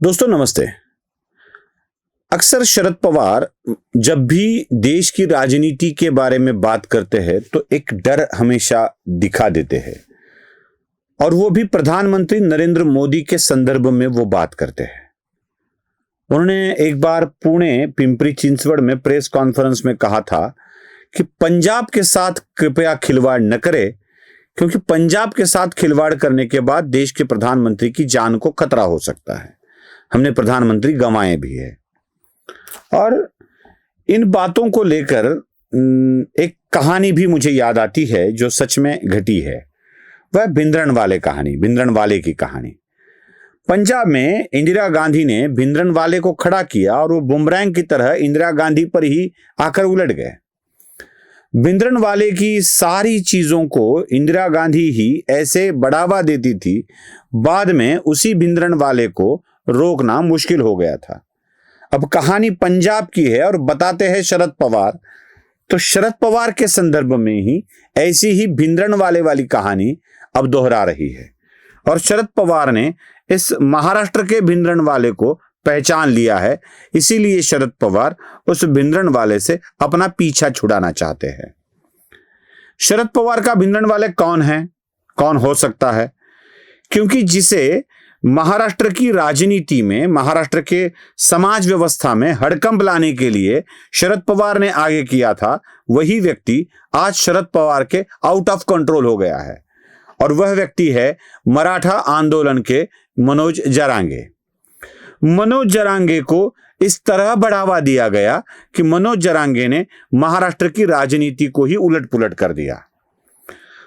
दोस्तों नमस्ते। अक्सर शरद पवार जब भी देश की राजनीति के बारे में बात करते हैं तो एक डर हमेशा दिखा देते हैं और वो भी प्रधानमंत्री नरेंद्र मोदी के संदर्भ में वो बात करते हैं। उन्होंने एक बार पुणे पिंपरी चिंचवड़ में प्रेस कॉन्फ्रेंस में कहा था कि पंजाब के साथ कृपया खिलवाड़ न करें, क्योंकि पंजाब के साथ खिलवाड़ करने के बाद देश के प्रधानमंत्री की जान को खतरा हो सकता है। हमने प्रधानमंत्री गंवाए भी है। और इन बातों को लेकर एक कहानी भी मुझे याद आती है जो सच में घटी है। वह भिंद्रनवाले की कहानी। पंजाब में इंदिरा गांधी ने भिंद्रनवाले को खड़ा किया और वो बुमरैंग की तरह इंदिरा गांधी पर ही आकर उलट गए। भिंद्रनवाले की सारी चीजों को इंदिरा गांधी ही ऐसे बढ़ावा देती थी, बाद में उसी भिंद्रनवाले को रोकना मुश्किल हो गया था। अब कहानी पंजाब की है और बताते हैं शरद पवार। तो शरद पवार के संदर्भ में ही ऐसी ही भिंद्रनवाले वाली कहानी अब दोहरा रही है और शरद पवार ने इस महाराष्ट्र के भिंद्रनवाले को पहचान लिया है। इसीलिए शरद पवार उस भिंद्रनवाले से अपना पीछा छुड़ाना चाहते हैं। शरद पवार का भिंद्रनवाले कौन है, कौन हो सकता है? क्योंकि जिसे महाराष्ट्र की राजनीति में, महाराष्ट्र के समाज व्यवस्था में हड़कंप लाने के लिए शरद पवार ने आगे किया था, वही व्यक्ति आज शरद पवार के आउट ऑफ कंट्रोल हो गया है और वह व्यक्ति है मराठा आंदोलन के मनोज जरांगे। मनोज जरांगे को इस तरह बढ़ावा दिया गया कि मनोज जरांगे ने महाराष्ट्र की राजनीति को ही उलट पुलट कर दिया।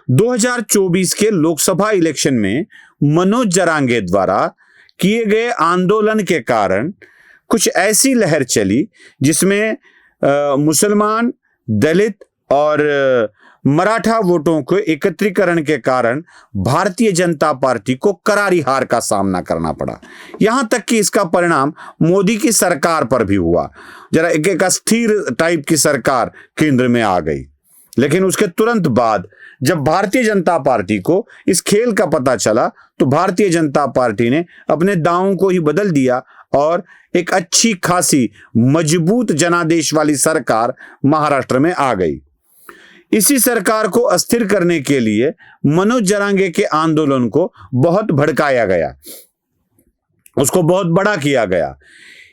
2024 के लोकसभा इलेक्शन में मनोज जरांगे द्वारा किए गए आंदोलन के कारण कुछ ऐसी लहर चली जिसमें मुसलमान, दलित और मराठा वोटों के एकत्रीकरण के कारण भारतीय जनता पार्टी को करारी हार का सामना करना पड़ा। यहां तक कि इसका परिणाम मोदी की सरकार पर भी हुआ। जरा एक अस्थिर टाइप की सरकार केंद्र में आ गई। लेकिन उसके तुरंत बाद जब भारतीय जनता पार्टी को इस खेल का पता चला तो भारतीय जनता पार्टी ने अपने दांवों को ही बदल दिया और एक अच्छी खासी मजबूत जनादेश वाली सरकार महाराष्ट्र में आ गई। इसी सरकार को अस्थिर करने के लिए मनोज जरांगे के आंदोलन को बहुत भड़काया गया, उसको बहुत बड़ा किया गया।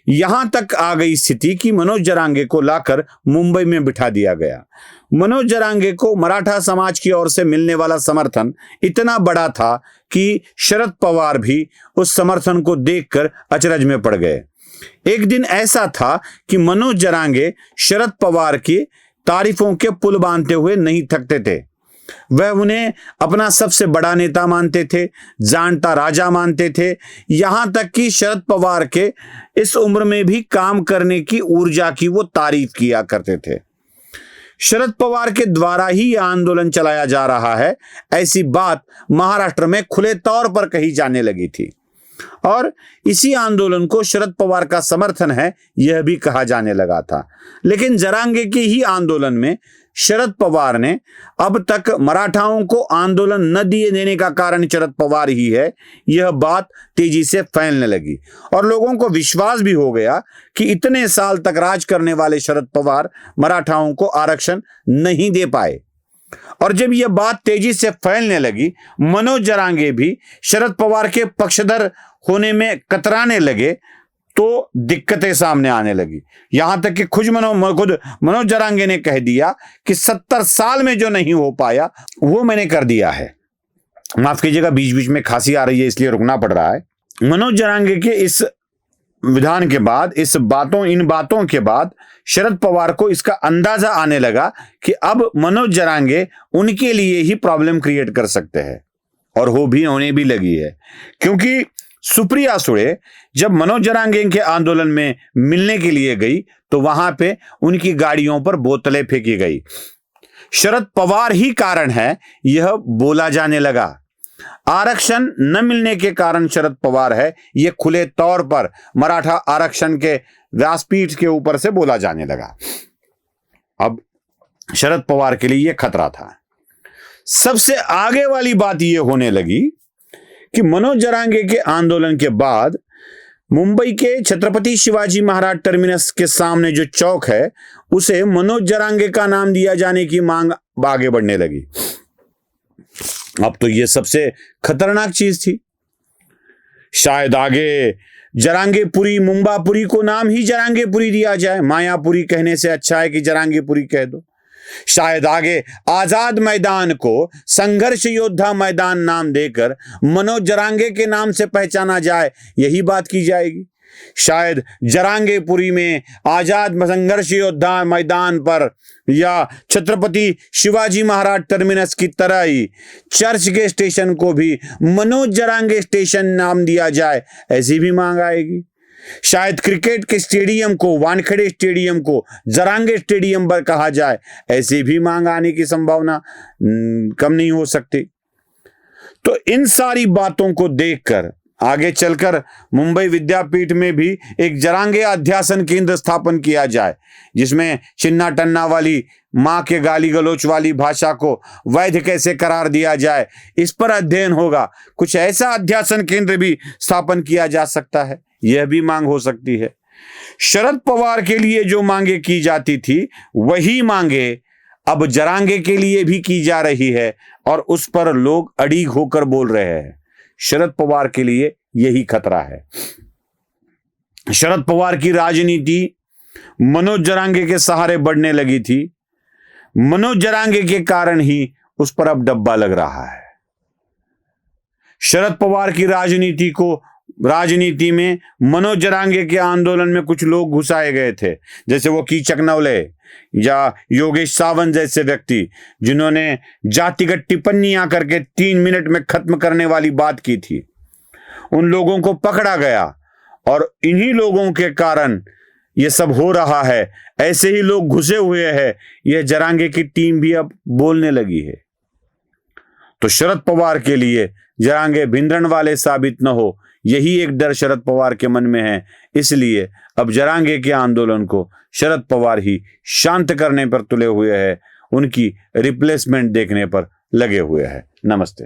यहां तक आ गई स्थिति कि मनोज जरांगे को लाकर मुंबई में बिठा दिया गया। मनोज जरांगे को मराठा समाज की ओर से मिलने वाला समर्थन इतना बड़ा था कि शरद पवार भी उस समर्थन को देखकर अचरज में पड़ गए। एक दिन ऐसा था कि मनोज जरांगे शरद पवार की तारीफों के पुल बांधते हुए नहीं थकते थे। वह उन्हें अपना सबसे बड़ा नेता मानते थे, जानता राजा मानते थे। यहां तक कि शरद पवार के इस उम्र में भी काम करने की ऊर्जा की वो तारीफ किया करते थे। शरद पवार के द्वारा ही यह आंदोलन चलाया जा रहा है, ऐसी बात महाराष्ट्र में खुले तौर पर कही जाने लगी थी और इसी आंदोलन को शरद पवार का समर्थन है यह भी कहा जाने लगा था। लेकिन जरांगे के ही आंदोलन में शरद पवार ने अब तक मराठाओं को आंदोलन न दिए देने का कारण शरद पवार ही है, यह बात तेजी से फैलने लगी और लोगों को विश्वास भी हो गया कि इतने साल तक राज करने वाले शरद पवार मराठाओं को आरक्षण नहीं दे पाए। और जब यह बात तेजी से फैलने लगी, मनोज जरांगे भी शरद पवार के पक्षधर होने में कतराने लगे तो दिक्कतें सामने आने लगी। यहां तक कि खुद मनोज जरांगे ने कह दिया कि 70 साल में जो नहीं हो पाया वो मैंने कर दिया है। माफ कीजिएगा, बीच बीच में खांसी आ रही है इसलिए रुकना पड़ रहा है। मनोज जरांगे के इस विधान के बाद, इन बातों के बाद शरद पवार को इसका अंदाजा आने लगा कि अब मनोज जरांगे उनके लिए ही प्रॉब्लम क्रिएट कर सकते हैं और होने भी लगी है। क्योंकि सुप्रिया सुळे जब मनोज जरांगे के आंदोलन में मिलने के लिए गई तो वहां पे उनकी गाड़ियों पर बोतलें फेंकी गई। शरद पवार ही कारण है यह बोला जाने लगा। आरक्षण न मिलने के कारण शरद पवार है, यह खुले तौर पर मराठा आरक्षण के व्यासपीठ के ऊपर से बोला जाने लगा। अब शरद पवार के लिए यह खतरा था। सबसे आगे वाली बात यह होने लगी कि मनोज जरांगे के आंदोलन के बाद मुंबई के छत्रपति शिवाजी महाराज टर्मिनस के सामने जो चौक है उसे मनोज जरांगे का नाम दिया जाने की मांग आगे बढ़ने लगी। अब तो यह सबसे खतरनाक चीज थी। शायद आगे जरांगेपुरी मुंबापुरी को नाम ही जरांगेपुरी दिया जाए, मायापुरी कहने से अच्छा है कि जरांगेपुरी कह दो। शायद आगे आजाद मैदान को संघर्ष योद्धा मैदान नाम देकर मनोज जरांगे के नाम से पहचाना जाए, यही बात की जाएगी। शायद जरांगेपुरी में आजाद संघर्ष योद्धा मैदान पर या छत्रपति शिवाजी महाराज टर्मिनस की तरह ही चर्च के स्टेशन को भी मनोज जरांगे स्टेशन नाम दिया जाए, ऐसी भी मांग आएगी। शायद क्रिकेट के स्टेडियम को, वानखेड़े स्टेडियम को जरांगे स्टेडियम पर कहा जाए, ऐसी भी मांग आने की संभावना कम नहीं हो सकती। तो इन सारी बातों को देखकर आगे चलकर मुंबई विद्यापीठ में भी एक जरांगे अध्यासन केंद्र स्थापन किया जाए, जिसमें चिन्ना टन्ना वाली मां के गाली गलोच वाली भाषा को वैध कैसे करार दिया जाए, इस पर अध्ययन होगा। कुछ ऐसा अध्यासन केंद्र भी स्थापन किया जा सकता है, यह भी मांग हो सकती है। शरद पवार के लिए जो मांगे की जाती थी वही मांगे अब जरांगे के लिए भी की जा रही है और उस पर लोग अड़ीग होकर बोल रहे हैं। शरद पवार के लिए यही खतरा है। शरद पवार की राजनीति मनोज जरांगे के सहारे बढ़ने लगी थी। मनोज जरांगे के कारण ही उस पर अब डब्बा लग रहा है। शरद पवार की राजनीति में मनोज जरांगे के आंदोलन में कुछ लोग घुसाए गए थे, जैसे वो कीचक नवले या योगेश सावंत जैसे व्यक्ति, जिन्होंने जातिगत टिप्पणियां करके 3 मिनट में खत्म करने वाली बात की थी। उन लोगों को पकड़ा गया और इन्हीं लोगों के कारण ये सब हो रहा है। ऐसे ही लोग घुसे हुए हैं, यह जरांगे की टीम भी अब बोलने लगी है। तो शरद पवार के लिए जरांगे भिंद्रन वाले साबित न हो, यही एक डर शरद पवार के मन में है। इसलिए अब जरांगे के आंदोलन को शरद पवार ही शांत करने पर तुले हुए हैं, उनकी रिप्लेसमेंट देखने पर लगे हुए हैं। नमस्ते।